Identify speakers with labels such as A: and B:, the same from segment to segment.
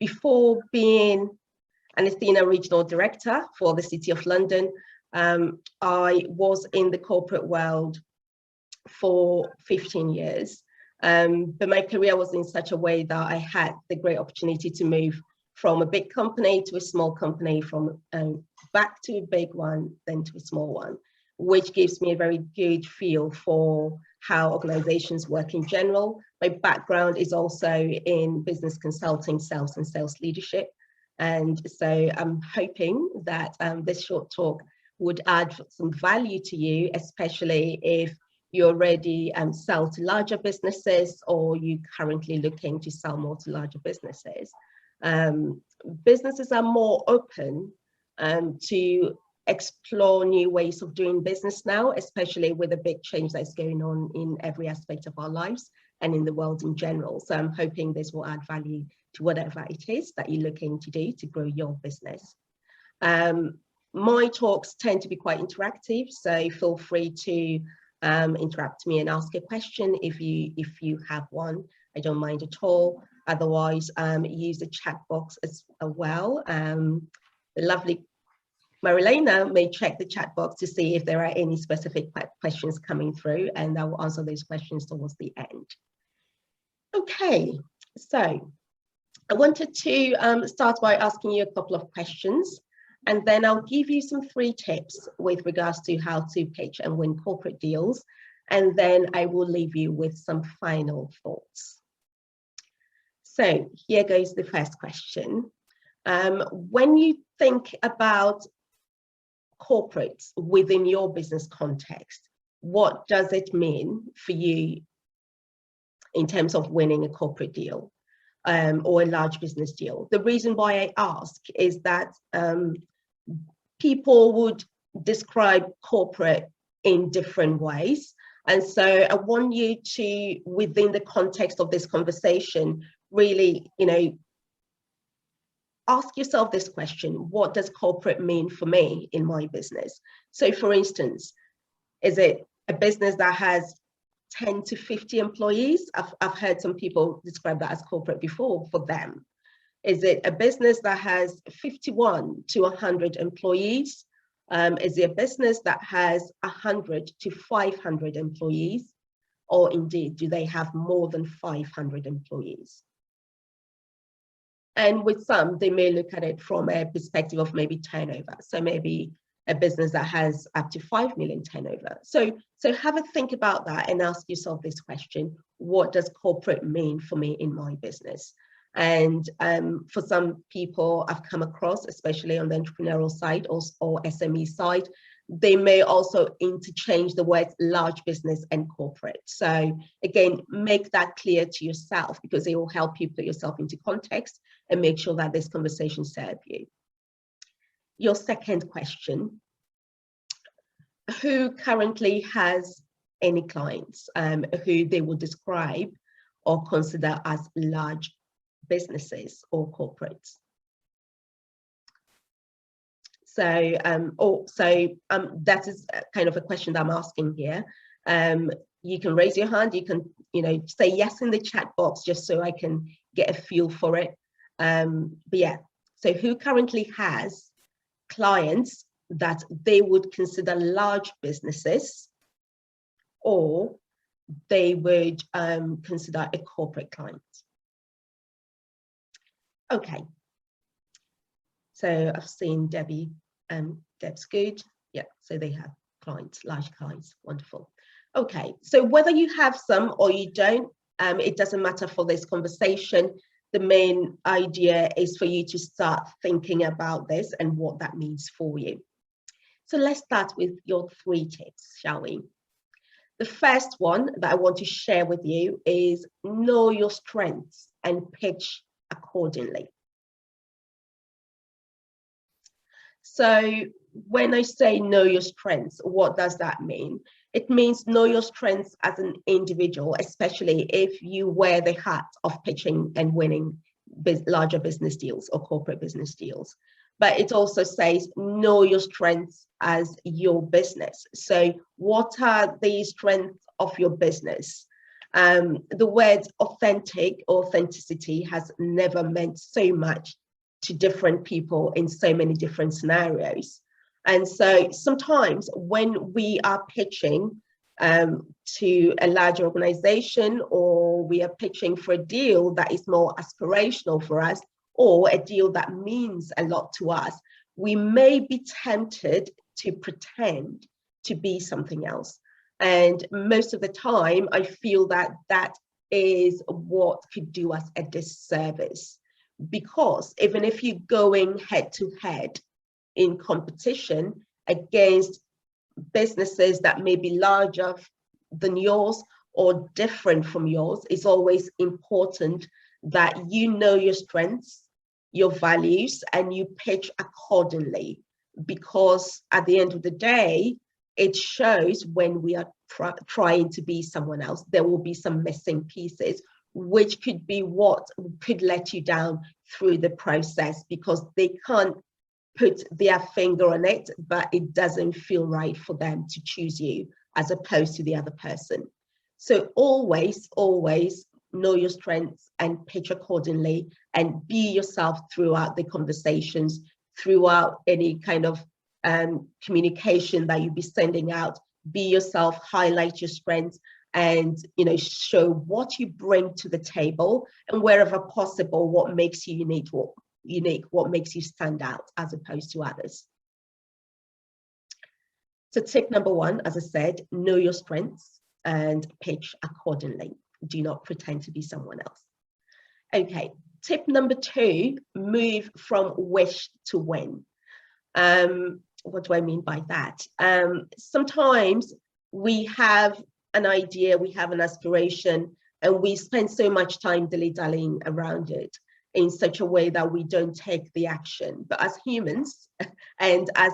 A: before being an Athena Regional Director for the City of London, I was in the corporate world for 15 years. But my career was in such a way that I had the great opportunity to move from a big company to a small company, from back to a big one, then to a small one, which gives me a very good feel for how organizations work in general. My background is also in business consulting, sales and sales leadership. And so I'm hoping that this short talk would add some value to you, especially if you already sell to larger businesses or you currently looking to sell more to larger businesses. Businesses are more open to explore new ways of doing business now, especially with the big change that's going on in every aspect of our lives and in the world in general. So I'm hoping this will add value to whatever it is that you're looking to do to grow your business. My talks tend to be quite interactive, so feel free to interrupt me and ask a question if you have one. I don't mind at all. Otherwise, use the chat box as well. The lovely Marilena may check the chat box to see if there are any specific questions coming through, and I will answer those questions towards the end. Okay, so I wanted to start by asking you a couple of questions, and then I'll give you some free tips with regards to how to pitch and win corporate deals, and then I will leave you with some final thoughts. So here goes the first question. When you think about corporates within your business context, what does it mean for you in terms of winning a corporate deal or a large business deal? The reason why I ask is that people would describe corporate in different ways. And so I want you to, within the context of this conversation, really, ask yourself this question: what does corporate mean for me in my business? So for instance, is it a business that has 10 to 50 employees? I've heard some people describe that as corporate before for them. Is it a business that has 51 to 100 employees? Is it a business that has 100 to 500 employees? Or indeed, do they have more than 500 employees? And with some, they may look at it from a perspective of maybe turnover. So maybe a business that has up to 5 million turnover. So have a think about that and ask yourself this question: what does corporate mean for me in my business? And for some people I've come across, especially on the entrepreneurial side or SME side, they may also interchange the words large business and corporate. So again, make that clear to yourself, because it will help you put yourself into context and make sure that this conversation serves you. Your second question: who currently has any clients who they will describe or consider as large businesses or corporates? So, that is kind of a question that I'm asking here. You can raise your hand, you can, say yes in the chat box, just so I can get a feel for it. But yeah, so who currently has clients that they would consider large businesses, or they would consider a corporate client? Okay, so I've seen Debbie, Deb's good. Yeah, so they have clients, large clients, wonderful. Okay, so whether you have some or you don't, it doesn't matter for this conversation. The main idea is for you to start thinking about this and what that means for you. So let's start with your 3 tips, shall we? The first one that I want to share with you is know your strengths and pitch accordingly. So when I say know your strengths, what does that mean? It means know your strengths as an individual, especially if you wear the hat of pitching and winning larger business deals or corporate business deals. But it also says know your strengths as your business. So what are the strengths of your business? The word authentic, authenticity has never meant so much to different people in so many different scenarios. And so sometimes when we are pitching to a larger organization, or we are pitching for a deal that is more aspirational for us, or a deal that means a lot to us, we may be tempted to pretend to be something else. And most of the time, I feel that that is what could do us a disservice. Because even if you're going head to head in competition against businesses that may be larger than yours or different from yours, it's always important that you know your strengths, your values, and you pitch accordingly. Because at the end of the day, it shows when we are trying to be someone else, there will be some missing pieces, which could be what could let you down through the process, because they can't put their finger on it, but it doesn't feel right for them to choose you as opposed to the other person. So always, always know your strengths and pitch accordingly, and be yourself throughout the conversations, throughout any kind of communication that you'll be sending out. Be yourself, highlight your strengths, and show what you bring to the table, and wherever possible, what makes you unique, what makes you stand out as opposed to others. So tip number one, as I said, know your strengths and pitch accordingly. Do not pretend to be someone else. Okay, tip number two, move from wish to win. What do I mean by that? Sometimes we have an idea, we have an aspiration, and we spend so much time dilly-dallying around it in such a way that we don't take the action. But as humans, and as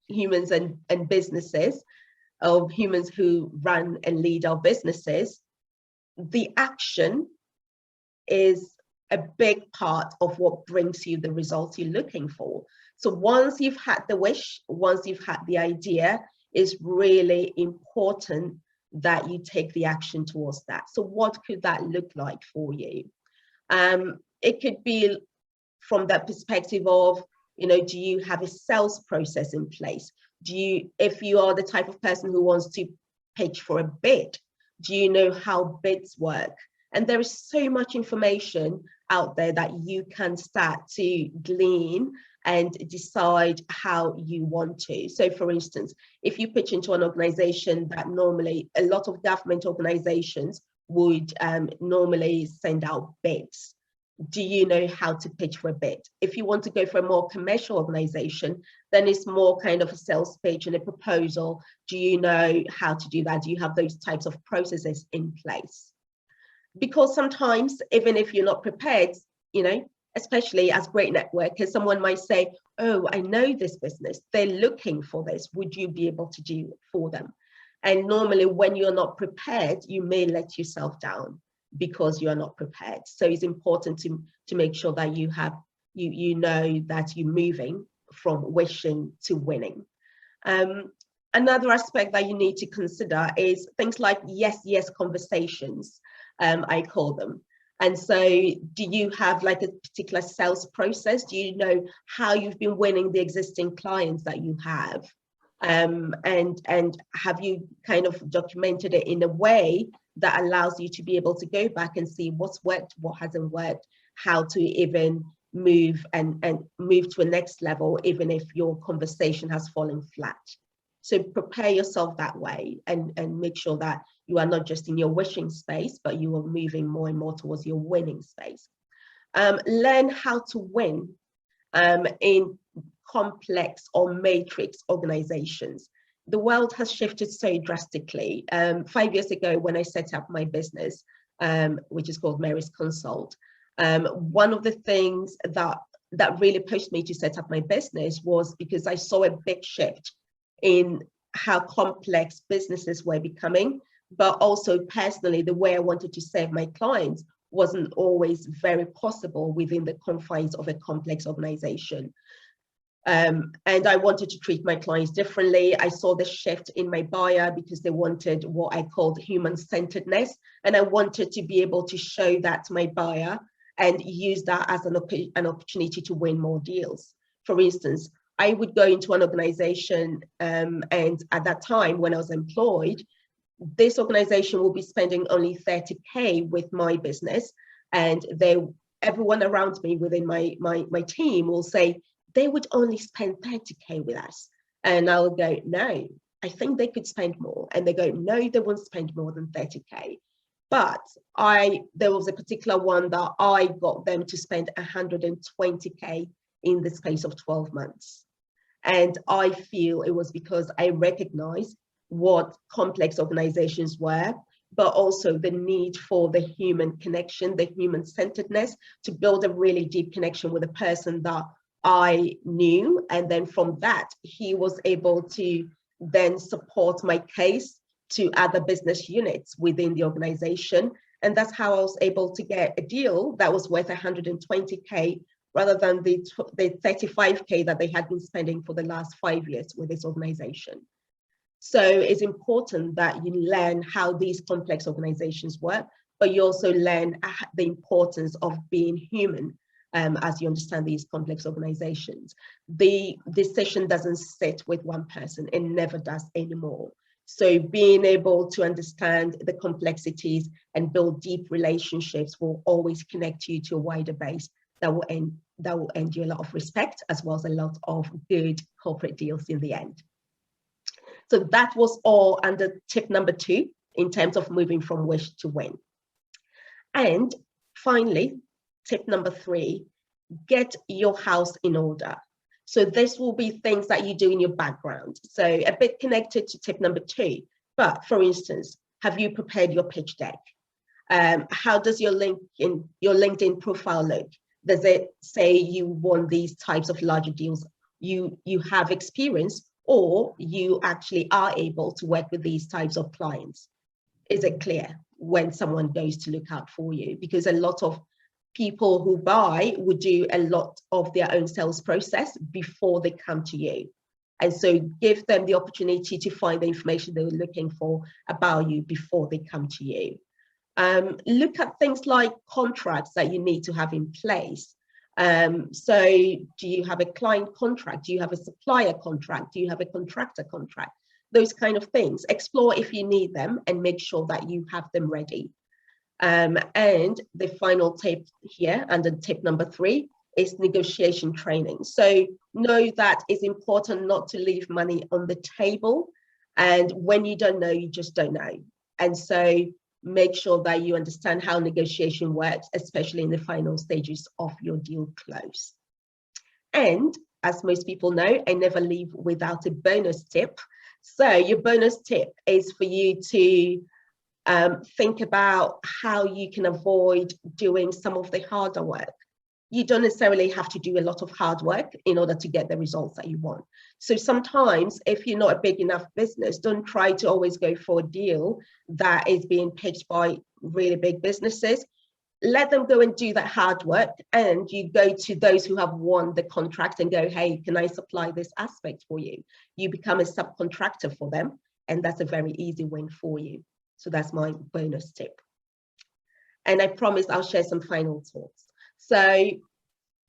A: humans and businesses, of humans who run and lead our businesses, the action is a big part of what brings you the results you're looking for. So once you've had the wish, once you've had the idea, it's really important that you take the action towards that. So what could that look like for you? It could be from that perspective of, do you have a sales process in place? If you are the type of person who wants to pitch for a bid, do you know how bids work? And there is so much information out there that you can start to glean and decide how you want to. So for instance, if you pitch into an organization that normally, a lot of government organizations would normally send out bids, do you know how to pitch for a bid? If you want to go for a more commercial organization, then it's more kind of a sales pitch and a proposal. Do you know how to do that? Do you have those types of processes in place? Because sometimes, even if you're not prepared, especially as great networkers, someone might say, oh, I know this business, they're looking for this, would you be able to do it for them? And normally when you're not prepared, you may let yourself down because you are not prepared. So it's important to make sure that you know that you're moving from wishing to winning. Another aspect that you need to consider is things like yes conversations, I call them. And so do you have like a particular sales process? Do you know how you've been winning the existing clients that you have? And have you kind of documented it in a way that allows you to be able to go back and see what's worked, what hasn't worked, how to even move and move to a next level, even if your conversation has fallen flat. So prepare yourself that way, and make sure that you are not just in your wishing space, but you are moving more and more towards your winning space. Learn how to win in complex or matrix organizations. The world has shifted so drastically. 5 years ago, when I set up my business, which is called Mary's Consult, one of the things that really pushed me to set up my business was because I saw a big shift in how complex businesses were becoming, but also personally, the way I wanted to serve my clients wasn't always very possible within the confines of a complex organization. And I wanted to treat my clients differently. I saw the shift in my buyer because they wanted what I called human-centeredness. And I wanted to be able to show that to my buyer and use that as an opportunity to win more deals. For instance, I would go into an organization, and at that time when I was employed, this organization will be spending only 30K with my business, and everyone around me within my team will say they would only spend 30K with us. And I'll go, no, I think they could spend more. And they go, no, they won't spend more than 30K. But there was a particular one that I got them to spend 120K in the space of 12 months. And I feel it was because I recognized what complex organizations were, but also the need for the human connection, the human-centeredness, to build a really deep connection with a person that I knew. And then from that, he was able to then support my case to other business units within the organization. And that's how I was able to get a deal that was worth 120K rather than the 35K that they had been spending for the last 5 years with this organization. So it's important that you learn how these complex organizations work, but you also learn the importance of being human as you understand these complex organizations. The decision doesn't sit with one person, it never does anymore. So being able to understand the complexities and build deep relationships will always connect you to a wider base that will end you a lot of respect, as well as a lot of good corporate deals in the end. So that was all under tip number 2 in terms of moving from wish to win. And finally, tip number 3, get your house in order. So this will be things that you do in your background. So a bit connected to tip number 2, but for instance, have you prepared your pitch deck? How does your LinkedIn profile look? Does it say you want these types of larger deals? You have experience, or you actually are able to work with these types of clients? Is it clear when someone goes to look out for you? Because a lot of people who buy would do a lot of their own sales process before they come to you. And so give them the opportunity to find the information they were looking for about you before they come to you. Look at things like contracts that you need to have in place. So do you have a client contract? Do you have a supplier contract? Do you have a contractor contract? Those kind of things. Explore if you need them and make sure that you have them ready. And the final tip here under tip number 3 is negotiation training. So know that it's important not to leave money on the table. And when you don't know, you just don't know. And so make sure that you understand how negotiation works, especially in the final stages of your deal close. And as most people know, I never leave without a bonus tip. So your bonus tip is for you to think about how you can avoid doing some of the harder work. You don't necessarily have to do a lot of hard work in order to get the results that you want. So sometimes if you're not a big enough business, don't try to always go for a deal that is being pitched by really big businesses. Let them go and do that hard work, and you go to those who have won the contract and go, hey, can I supply this aspect for you? You become a subcontractor for them, and that's a very easy win for you. So that's my bonus tip. And I promise I'll share some final thoughts. So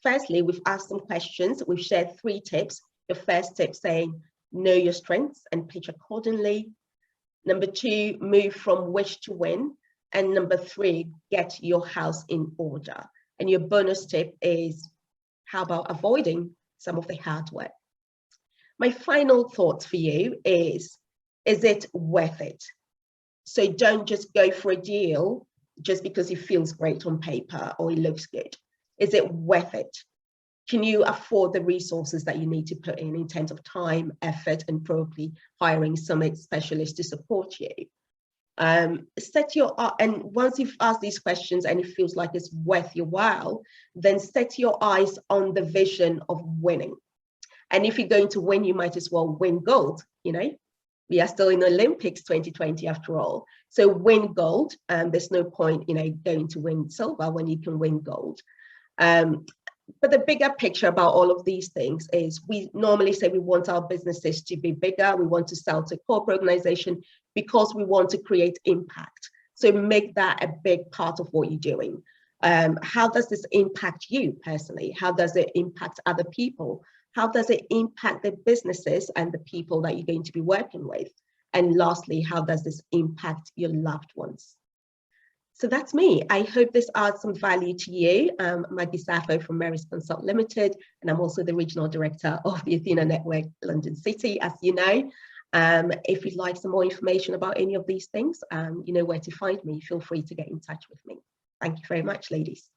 A: firstly, we've asked some questions. We've shared 3 tips. The first tip saying, know your strengths and pitch accordingly. Number 2, move from wish to win. And number 3, get your house in order. And your bonus tip is, how about avoiding some of the hard work? My final thought for you is it worth it? So don't just go for a deal just because it feels great on paper or it looks good. Is it worth it? Can you afford the resources that you need to put in terms of time, effort, and probably hiring some specialists to support you? And once you've asked these questions and it feels like it's worth your while, then set your eyes on the vision of winning. And if you're going to win, you might as well win gold. We are still in the Olympics 2020 after all. So win gold. There's no point, going to win silver when you can win gold. But the bigger picture about all of these things is we normally say we want our businesses to be bigger. We want to sell to corporate organization because we want to create impact. So make that a big part of what you're doing. How does this impact you personally? How does it impact other people? How does it impact the businesses and the people that you're going to be working with? And lastly, how does this impact your loved ones? So that's me. I hope this adds some value to you. Maggie Sappho from Mary's Consult Limited, and I'm also the Regional Director of the Athena Network London City, as you know. If you'd like some more information about any of these things, you know where to find me. Feel free to get in touch with me. Thank you very much, ladies.